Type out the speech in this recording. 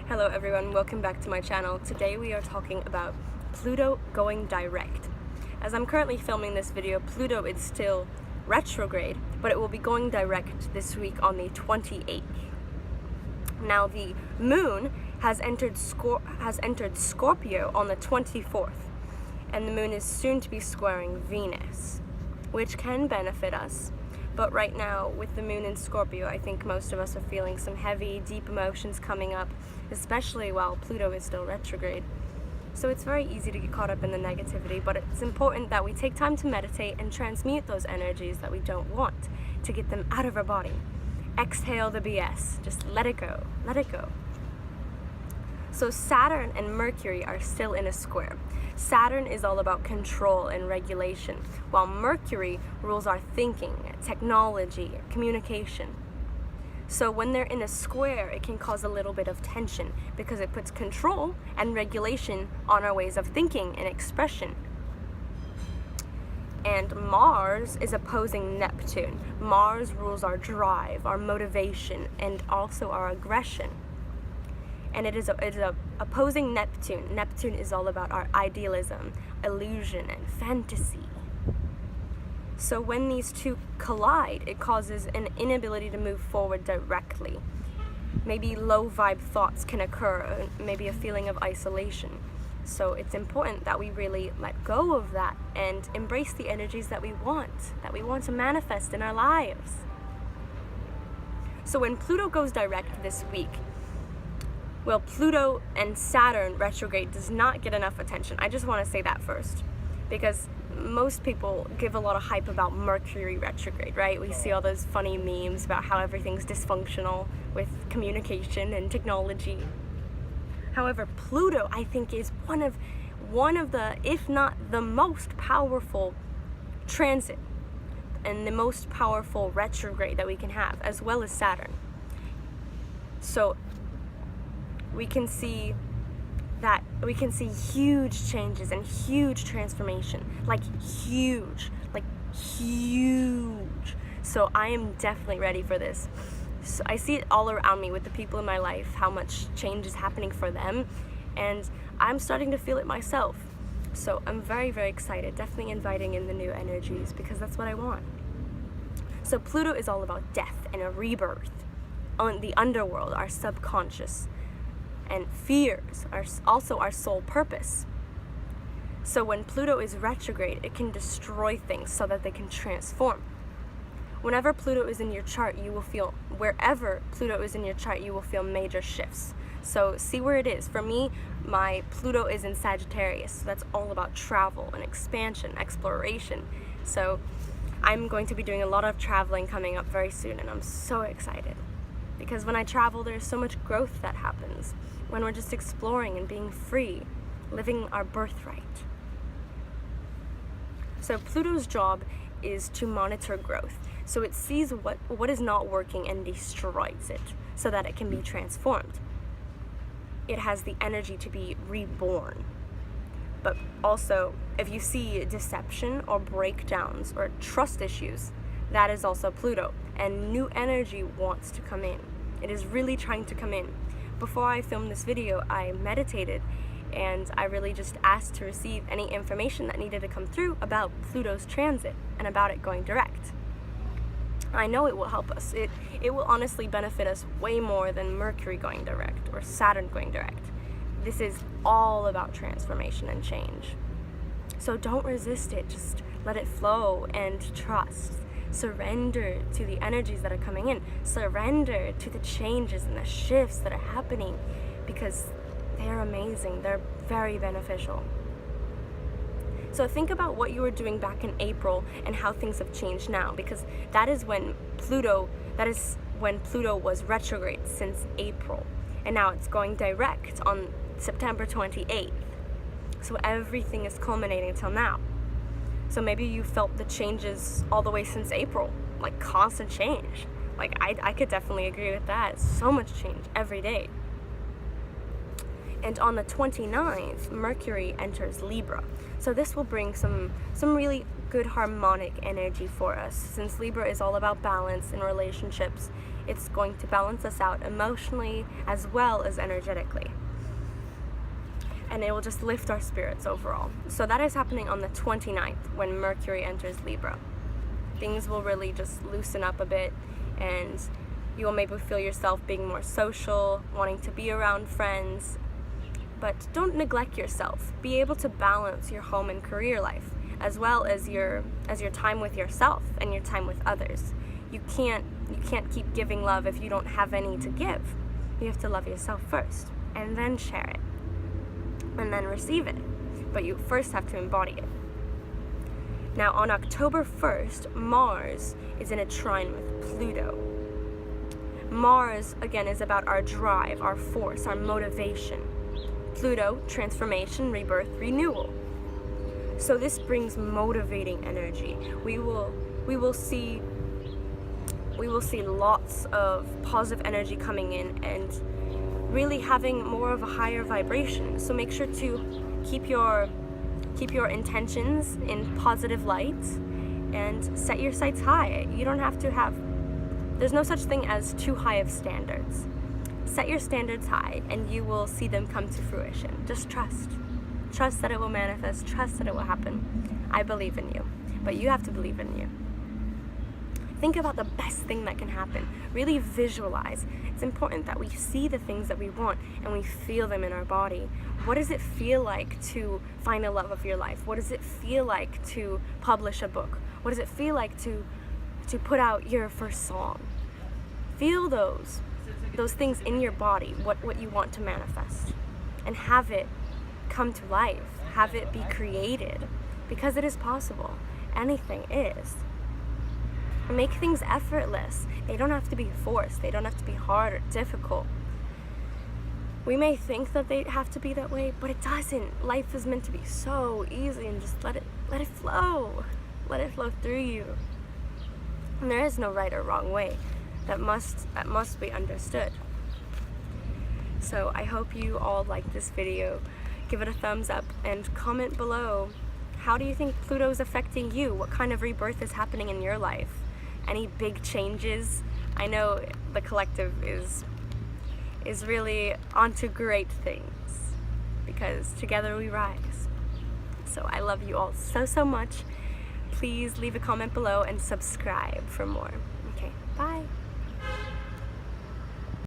Hello everyone, welcome back to my channel. Today we are talking about Pluto going direct. As I'm currently filming this video, Pluto is still retrograde, but it will be going direct this week on the 28th. Now the moon has entered Scorpio on the 24th, and the moon is soon to be squaring Venus, which can benefit us. But right now, with the moon in Scorpio, I think most of us are feeling some heavy, deep emotions coming up, especially while Pluto is still retrograde. So it's very easy to get caught up in the negativity, but it's important that we take time to meditate and transmute those energies that we don't want, to get them out of our body. Exhale the BS, just let it go, let it go. So Saturn and Mercury are still in a square. Saturn is all about control and regulation, while Mercury rules our thinking, technology, communication. So when they're in a square, it can cause a little bit of tension because it puts control and regulation on our ways of thinking and expression. And Mars is opposing Neptune. Mars rules our drive, our motivation, and also our aggression. And it is opposing Neptune. Neptune is all about our idealism, illusion, and fantasy. So when these two collide, it causes an inability to move forward directly. Maybe low vibe thoughts can occur, maybe a feeling of isolation. So it's important that we really let go of that and embrace the energies that we want to manifest in our lives. So when Pluto goes direct this week, well, Pluto and Saturn retrograde does not get enough attention. I just want to say that first, because most people give a lot of hype about Mercury retrograde, right? We see all those funny memes about how everything's dysfunctional with communication and technology. However, Pluto, I think, is one of the, if not the most powerful transit and the most powerful retrograde that we can have, as well as Saturn. So we can see huge changes and huge transformation, like huge. So I am definitely ready for this. So I see it all around me with the people in my life, how much change is happening for them, and I'm starting to feel it myself. So I'm very, very excited, definitely inviting in the new energies because that's what I want. So Pluto is all about death and a rebirth on the underworld, our subconscious. And fears are also our sole purpose. So when Pluto is retrograde, it can destroy things so that they can transform. Whenever Pluto is in your chart, wherever Pluto is in your chart, you will feel major shifts. So see where it is. For me, my Pluto is in Sagittarius, so that's all about travel and expansion, exploration. So I'm going to be doing a lot of traveling coming up very soon, and I'm so excited. Because when I travel, there's so much growth that happens. When we're just exploring and being free, living our birthright. So Pluto's job is to monitor growth. So it sees what is not working and destroys it so that it can be transformed. It has the energy to be reborn. But also, if you see deception or breakdowns or trust issues, that is also Pluto, and new energy wants to come in. It is really trying to come in. Before I filmed this video, I meditated and I really just asked to receive any information that needed to come through about Pluto's transit and about it going direct. I know it will help us. It will honestly benefit us way more than Mercury going direct or Saturn going direct. This is all about transformation and change. So don't resist it, just let it flow and trust. Surrender to the energies that are coming in. Surrender to the changes and the shifts that are happening because they're amazing. They're very beneficial. So think about what you were doing back in April and how things have changed now, because that is when Pluto was retrograde since April. And now it's going direct on September 28th. So everything is culminating until now. So maybe you felt the changes all the way since April, like constant change. Like I could definitely agree with that. So much change every day. And on the 29th, Mercury enters Libra. So this will bring some really good harmonic energy for us, since Libra is all about balance in relationships It's going to balance us out emotionally as well as energetically. And it will just lift our spirits overall. So that is happening on the 29th when Mercury enters Libra. Things will really just loosen up a bit, and you will maybe feel yourself being more social, wanting to be around friends. But don't neglect yourself. Be able to balance your home and career life, as well as your time with yourself and your time with others. You can't keep giving love if you don't have any to give. You have to love yourself first, and then share it, and then receive it. But you first have to embody it. Now on October 1st, Mars is in a trine with Pluto. Mars, again, is about our drive, our force, our motivation. Pluto, transformation, rebirth, renewal. So this brings motivating energy. We will see lots of positive energy coming in and really having more of a higher vibration. So make sure to keep your intentions in positive light and set your sights high. You don't have to there's no such thing as too high of standards. Set your standards high and you will see them come to fruition. Just trust. Trust that it will manifest. Trust that it will happen. I believe in you, but you have to believe in you. Think about the best thing that can happen. Really visualize. It's important that we see the things that we want and we feel them in our body. What does it feel like to find the love of your life? What does it feel like to publish a book? What does it feel like to put out your first song? Feel those things in your body, what you want to manifest, and have it come to life. Have it be created, because it is possible. Anything is. Make things effortless. They don't have to be forced. They don't have to be hard or difficult. We may think that they have to be that way, but it doesn't. Life is meant to be so easy, and just let it flow. Let it flow through you. And there is no right or wrong way. That must be understood. So I hope you all liked this video. Give it a thumbs up and comment below. How do you think Pluto is affecting you? What kind of rebirth is happening in your life? Any big changes? I know the collective is really onto great things, because together we rise. So I love you all so much. Please leave a comment below and subscribe for more. Okay, bye.